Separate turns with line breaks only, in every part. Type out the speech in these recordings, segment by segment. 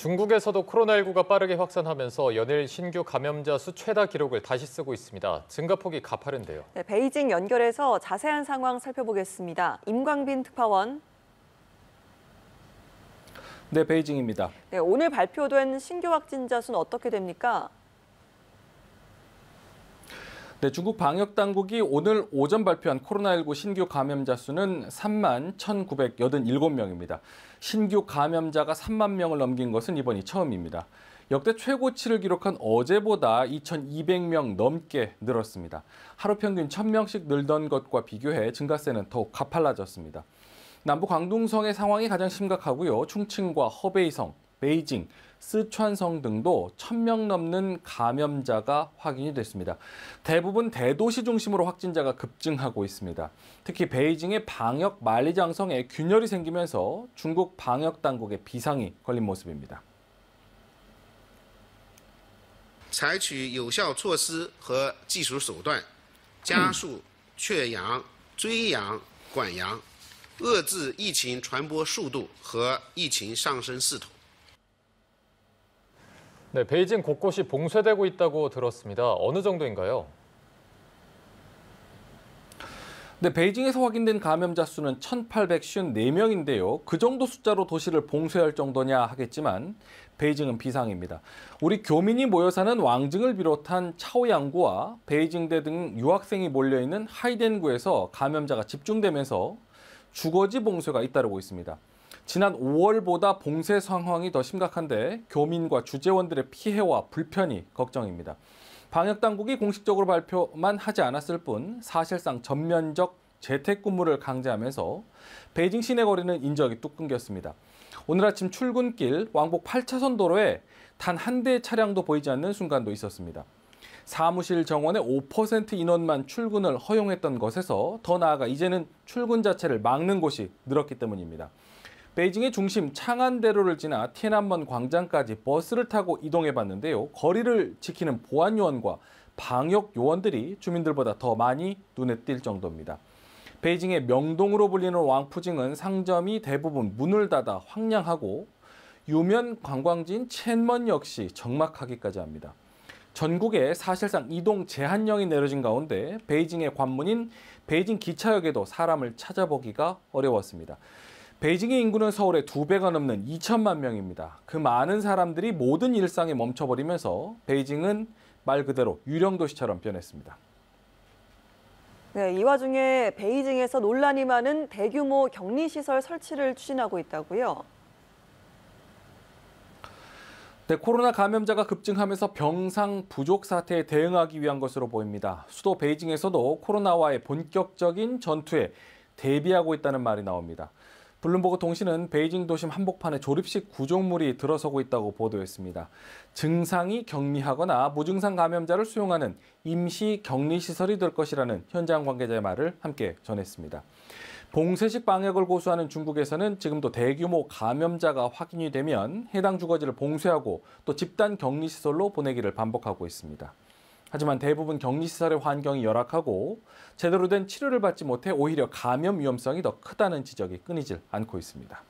중국에서도 코로나19가 빠르게 확산하면서 연일 신규 감염자 수 최다 기록을 다시 쓰고 있습니다. 증가폭이 가파른데요.
네, 베이징 연결해서 자세한 상황 살펴보겠습니다. 임광빈 특파원.
네, 베이징입니다.
네, 오늘 발표된 신규 확진자 수는 어떻게 됩니까?
네, 중국 방역당국이 오늘 오전 발표한 코로나19 신규 감염자 수는 3만 1,987명입니다. 신규 감염자가 3만 명을 넘긴 것은 이번이 처음입니다. 역대 최고치를 기록한 어제보다 2,200명 넘게 늘었습니다. 하루 평균 1,000명씩 늘던 것과 비교해 증가세는 더욱 가팔라졌습니다. 남부 광둥성의 상황이 가장 심각하고요. 충칭과 허베이성, 베이징, 스촨성 등도 1,000명 넘는 감염자가 확인이 됐습니다. 대부분 대도시 중심으로 확진자가 급증하고 있습니다. 특히 베이징의 방역 만리장성에 균열이 생기면서 중국 방역 당국의 비상이 걸린 모습입니다.
采取有效措施和技术手段，加速确阳、追阳、管阳，遏制疫情传播速度和疫情上升势头。
네, 베이징 곳곳이 봉쇄되고 있다고 들었습니다. 어느 정도인가요?
네, 베이징에서 확인된 감염자 수는 1,854명인데요. 그 정도 숫자로 도시를 봉쇄할 정도냐 하겠지만 베이징은 비상입니다. 우리 교민이 모여 사는 왕징을 비롯한 차오양구와 베이징대 등 유학생이 몰려있는 하이덴구에서 감염자가 집중되면서 주거지 봉쇄가 잇따르고 있습니다. 지난 5월보다 봉쇄 상황이 더 심각한데 교민과 주재원들의 피해와 불편이 걱정입니다. 방역당국이 공식적으로 발표만 하지 않았을 뿐 사실상 전면적 재택근무를 강제하면서 베이징 시내 거리는 인적이 뚝 끊겼습니다. 오늘 아침 출근길 왕복 8차선 도로에 단 한 대의 차량도 보이지 않는 순간도 있었습니다. 사무실 정원의 5% 인원만 출근을 허용했던 것에서 더 나아가 이제는 출근 자체를 막는 곳이 늘었기 때문입니다. 베이징의 중심 창안대로를 지나 티안안먼 광장까지 버스를 타고 이동해봤는데요. 거리를 지키는 보안 요원과 방역 요원들이 주민들보다 더 많이 눈에 띌 정도입니다. 베이징의 명동으로 불리는 왕푸징은 상점이 대부분 문을 닫아 황량하고 유명 관광지인 첸먼 역시 적막하기까지 합니다. 전국에 사실상 이동 제한령이 내려진 가운데 베이징의 관문인 베이징 기차역에도 사람을 찾아보기가 어려웠습니다. 베이징의 인구는 서울의 2배가 넘는 2천만 명입니다. 그 많은 사람들이 모든 일상에 멈춰버리면서 베이징은 말 그대로 유령 도시처럼 변했습니다.
네, 이 와중에 베이징에서 논란이 많은 대규모 격리시설 설치를 추진하고 있다고요?
네, 코로나 감염자가 급증하면서 병상 부족 사태에 대응하기 위한 것으로 보입니다. 수도 베이징에서도 코로나와의 본격적인 전투에 대비하고 있다는 말이 나옵니다. 블룸버그 통신은 베이징 도심 한복판에 조립식 구조물이 들어서고 있다고 보도했습니다. 증상이 경미하거나 무증상 감염자를 수용하는 임시 격리시설이 될 것이라는 현장 관계자의 말을 함께 전했습니다. 봉쇄식 방역을 고수하는 중국에서는 지금도 대규모 감염자가 확인이 되면 해당 주거지를 봉쇄하고 또 집단 격리시설로 보내기를 반복하고 있습니다. 하지만 대부분 격리시설의 환경이 열악하고 제대로 된 치료를 받지 못해 오히려 감염 위험성이 더 크다는 지적이 끊이질 않고 있습니다.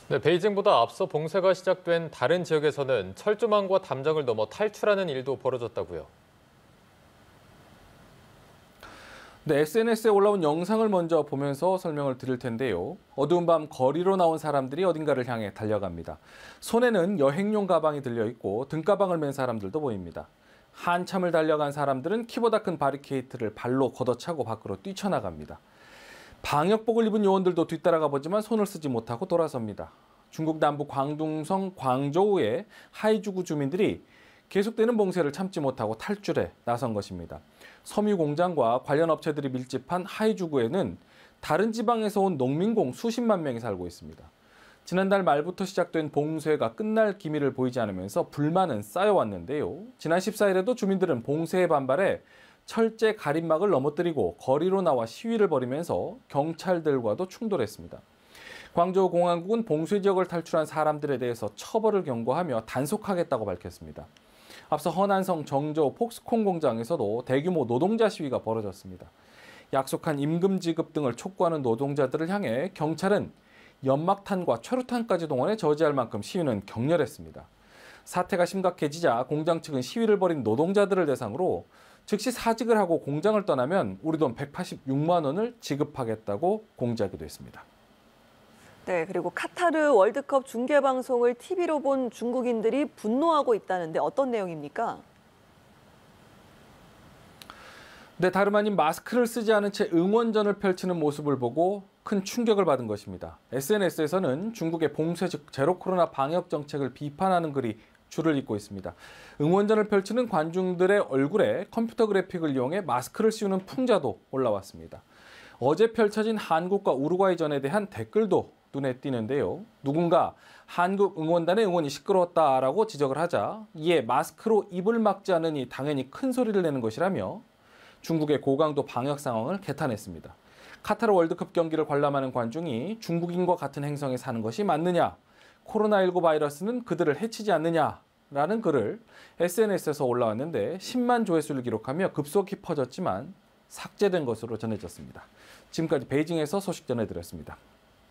네, 베이징보다 앞서 봉쇄가 시작된 다른 지역에서는 철조망과 담장을 넘어 탈출하는 일도 벌어졌다고요.
네, SNS에 올라온 영상을 먼저 보면서 설명을 드릴 텐데요. 어두운 밤 거리로 나온 사람들이 어딘가를 향해 달려갑니다. 손에는 여행용 가방이 들려있고 등가방을 맨 사람들도 보입니다. 한참을 달려간 사람들은 키보다 큰 바리케이트를 발로 걷어차고 밖으로 뛰쳐나갑니다. 방역복을 입은 요원들도 뒤따라가 보지만 손을 쓰지 못하고 돌아섭니다. 중국 남부 광둥성 광저우의 하이주구 주민들이 계속되는 봉쇄를 참지 못하고 탈출에 나선 것입니다. 섬유 공장과 관련 업체들이 밀집한 하이주구에는 다른 지방에서 온 농민공 수십만 명이 살고 있습니다. 지난달 말부터 시작된 봉쇄가 끝날 기미를 보이지 않으면서 불만은 쌓여왔는데요. 지난 14일에도 주민들은 봉쇄에 반발해 철제 가림막을 넘어뜨리고 거리로 나와 시위를 벌이면서 경찰들과도 충돌했습니다. 광저우 공안국은 봉쇄 지역을 탈출한 사람들에 대해서 처벌을 경고하며 단속하겠다고 밝혔습니다. 앞서 허난성 정저우 폭스콘 공장에서도 대규모 노동자 시위가 벌어졌습니다. 약속한 임금 지급 등을 촉구하는 노동자들을 향해 경찰은 연막탄과 최루탄까지 동원해 저지할 만큼 시위는 격렬했습니다. 사태가 심각해지자 공장 측은 시위를 벌인 노동자들을 대상으로 즉시 사직을 하고 공장을 떠나면 우리 돈 186만 원을 지급하겠다고 공지하기도 했습니다.
네, 그리고 카타르 월드컵 중계 방송을 TV로 본 중국인들이 분노하고 있다는데 어떤 내용입니까?
네, 다름 아닌 마스크를 쓰지 않은 채 응원전을 펼치는 모습을 보고 큰 충격을 받은 것입니다. SNS에서는 중국의 봉쇄 즉 제로 코로나 방역 정책을 비판하는 글이 줄을 잇고 있습니다. 응원전을 펼치는 관중들의 얼굴에 컴퓨터 그래픽을 이용해 마스크를 씌우는 풍자도 올라왔습니다. 어제 펼쳐진 한국과 우루과이전에 대한 댓글도 눈에 띄는데요. 누군가 한국 응원단의 응원이 시끄러웠다라고 지적을 하자 이에 마스크로 입을 막지 않으니 당연히 큰 소리를 내는 것이라며 중국의 고강도 방역 상황을 개탄했습니다. 카타르 월드컵 경기를 관람하는 관중이 중국인과 같은 행성에 사는 것이 맞느냐, 코로나19 바이러스는 그들을 해치지 않느냐라는 글을 SNS에서 올라왔는데 10만 조회수를 기록하며 급속히 퍼졌지만 삭제된 것으로 전해졌습니다. 지금까지 베이징에서 소식 전해드렸습니다.